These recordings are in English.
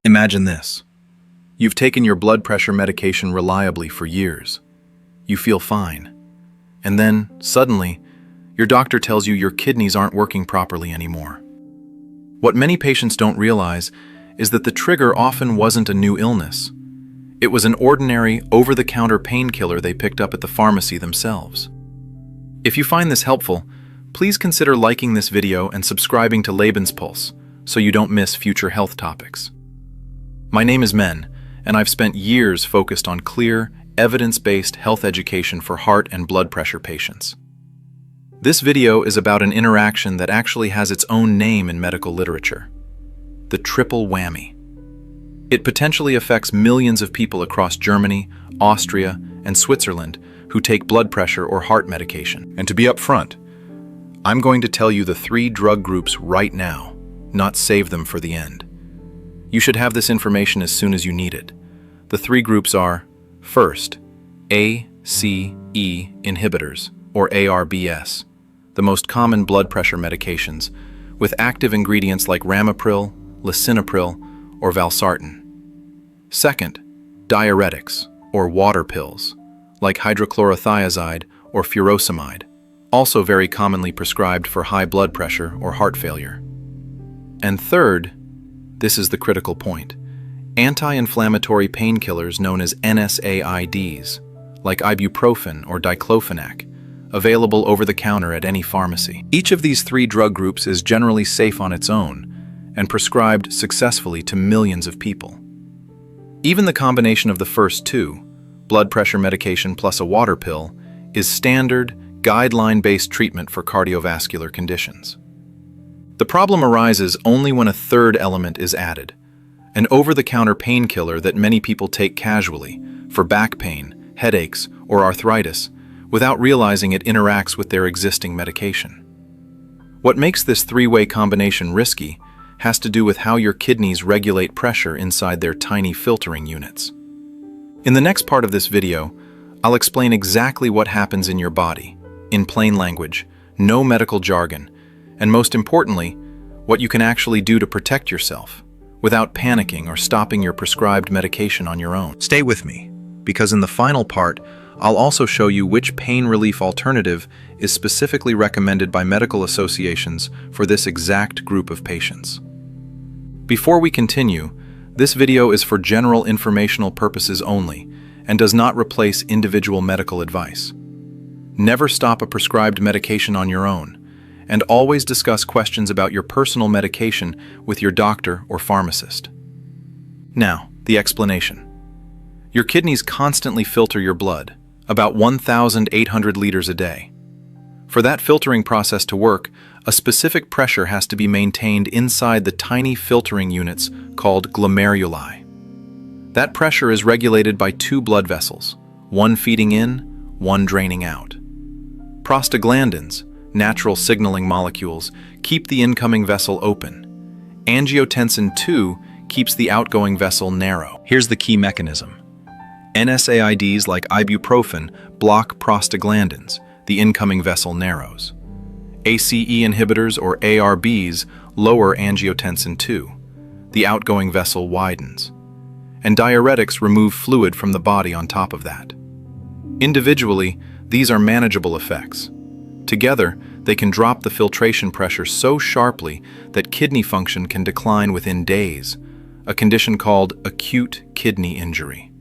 Imagine this. You've taken your blood pressure medication reliably for years. You feel fine. And then, suddenly, your doctor tells you your kidneys aren't working properly anymore. What many patients don't realize is that the trigger often wasn't a new illness. It was an ordinary, over-the-counter painkiller they picked up at the pharmacy themselves. If you find this helpful, please consider liking this video and subscribing to Lebenspulse so you don't miss future health topics. My name is Men, and I've spent years focused on clear, evidence-based health education for heart and blood pressure patients. This video is about an interaction that actually has its own name in medical literature: the triple whammy. It potentially affects millions of people across Germany, Austria, and Switzerland who take blood pressure or heart medication. And to be upfront, I'm going to tell you the 3 drug groups right now, not save them for the end. You should have this information as soon as you need it. The 3 groups are, first, ACE inhibitors, or ARBs, the most common blood pressure medications, with active ingredients like ramipril, lisinopril, or valsartan. Second, diuretics, or water pills, like hydrochlorothiazide or furosemide, also very commonly prescribed for high blood pressure or heart failure. And third, this is the critical point, anti-inflammatory painkillers known as NSAIDs, like ibuprofen or diclofenac, available over the counter at any pharmacy. Each of these 3 drug groups is generally safe on its own and prescribed successfully to millions of people. Even the combination of the first 2, blood pressure medication plus a water pill, is standard, guideline-based treatment for cardiovascular conditions. The problem arises only when a third element is added, an over-the-counter painkiller that many people take casually for back pain, headaches, or arthritis, without realizing it interacts with their existing medication. What makes this 3-way combination risky has to do with how your kidneys regulate pressure inside their tiny filtering units. In the next part of this video, I'll explain exactly what happens in your body, in plain language, no medical jargon, and most importantly, what you can actually do to protect yourself without panicking or stopping your prescribed medication on your own. Stay with me, because in the final part, I'll also show you which pain relief alternative is specifically recommended by medical associations for this exact group of patients. Before we continue, this video is for general informational purposes only and does not replace individual medical advice. Never stop a prescribed medication on your own, and always discuss questions about your personal medication with your doctor or pharmacist. Now, the explanation. Your kidneys constantly filter your blood, about 1,800 liters a day. For that filtering process to work, a specific pressure has to be maintained inside the tiny filtering units called glomeruli. That pressure is regulated by 2 blood vessels, one feeding in, one draining out. Prostaglandins, natural signaling molecules, keep the incoming vessel open. Angiotensin II keeps the outgoing vessel narrow. Here's the key mechanism. NSAIDs like ibuprofen block prostaglandins, the incoming vessel narrows. ACE inhibitors or ARBs lower angiotensin II, the outgoing vessel widens. And diuretics remove fluid from the body on top of that. Individually, these are manageable effects. Together, they can drop the filtration pressure so sharply that kidney function can decline within days, a condition called acute kidney injury.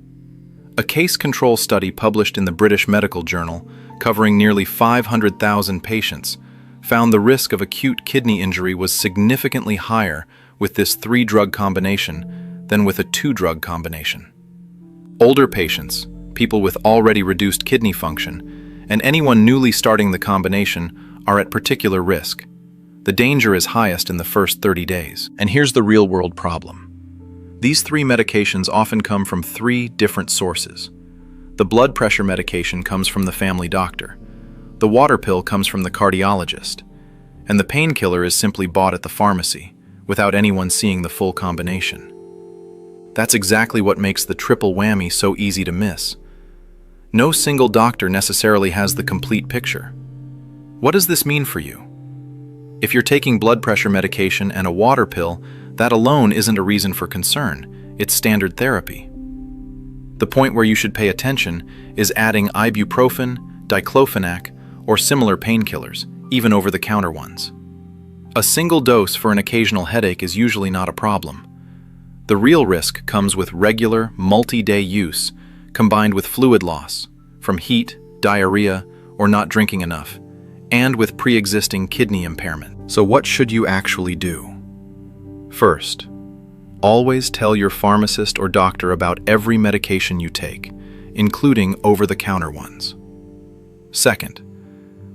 A case control study published in the British Medical Journal, covering nearly 500,000 patients, found the risk of acute kidney injury was significantly higher with this 3-drug combination than with a 2-drug combination. Older patients, people with already reduced kidney function, and anyone newly starting the combination are at particular risk. The danger is highest in the first 30 days. And here's the real-world problem. These 3 medications often come from 3 different sources. The blood pressure medication comes from the family doctor. The water pill comes from the cardiologist. And the painkiller is simply bought at the pharmacy, without anyone seeing the full combination. That's exactly what makes the triple whammy so easy to miss. No single doctor necessarily has the complete picture. What does this mean for you? If you're taking blood pressure medication and a water pill, that alone isn't a reason for concern. It's standard therapy. The point where you should pay attention is adding ibuprofen, diclofenac, or similar painkillers, even over-the-counter ones. A single dose for an occasional headache is usually not a problem. The real risk comes with regular, multi-day use, combined with fluid loss, from heat, diarrhea, or not drinking enough, and with pre-existing kidney impairment. So what should you actually do? First, always tell your pharmacist or doctor about every medication you take, including over-the-counter ones. Second,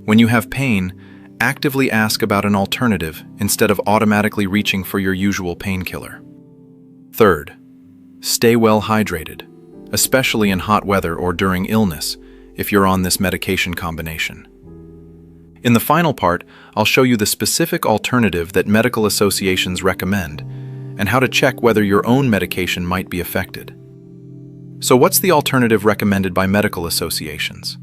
when you have pain, actively ask about an alternative instead of automatically reaching for your usual painkiller. Third, stay well hydrated, especially in hot weather or during illness, if you're on this medication combination. In the final part, I'll show you the specific alternative that medical associations recommend and how to check whether your own medication might be affected. So what's the alternative recommended by medical associations?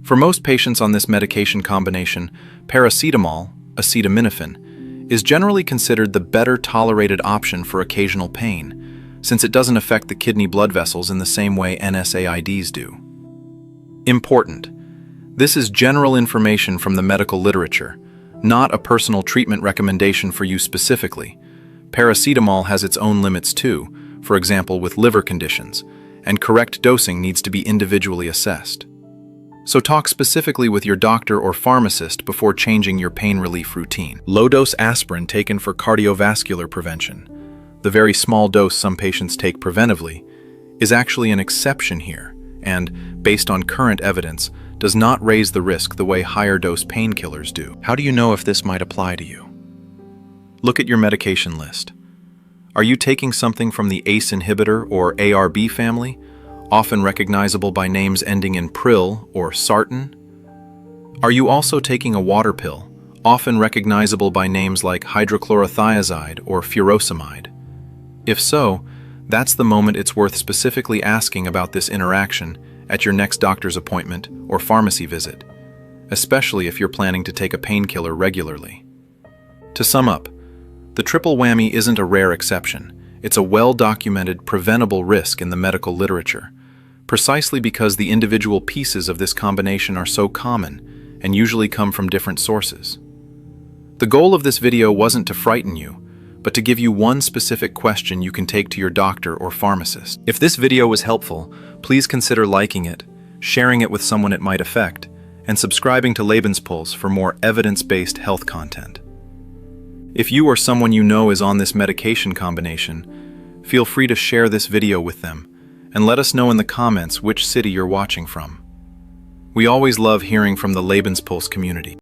For most patients on this medication combination, paracetamol, acetaminophen, is generally considered the better tolerated option for occasional pain, since it doesn't affect the kidney blood vessels in the same way NSAIDs do. Important: this is general information from the medical literature, not a personal treatment recommendation for you specifically. Paracetamol has its own limits too, for example with liver conditions, and correct dosing needs to be individually assessed. So talk specifically with your doctor or pharmacist before changing your pain relief routine. Low-dose aspirin taken for cardiovascular prevention, the very small dose some patients take preventively, is actually an exception here and, based on current evidence, does not raise the risk the way higher-dose painkillers do. How do you know if this might apply to you? Look at your medication list. Are you taking something from the ACE inhibitor or ARB family, often recognizable by names ending in pril or sartan? Are you also taking a water pill, often recognizable by names like hydrochlorothiazide or furosemide? If so, that's the moment it's worth specifically asking about this interaction at your next doctor's appointment or pharmacy visit, especially if you're planning to take a painkiller regularly. To sum up, the triple whammy isn't a rare exception. It's a well-documented, preventable risk in the medical literature, precisely because the individual pieces of this combination are so common and usually come from different sources. The goal of this video wasn't to frighten you, but to give you one specific question you can take to your doctor or pharmacist. If this video was helpful, please consider liking it, sharing it with someone it might affect, and subscribing to Lebenspulse for more evidence-based health content. If you or someone you know is on this medication combination, feel free to share this video with them and let us know in the comments which city you're watching from. We always love hearing from the Lebenspulse community.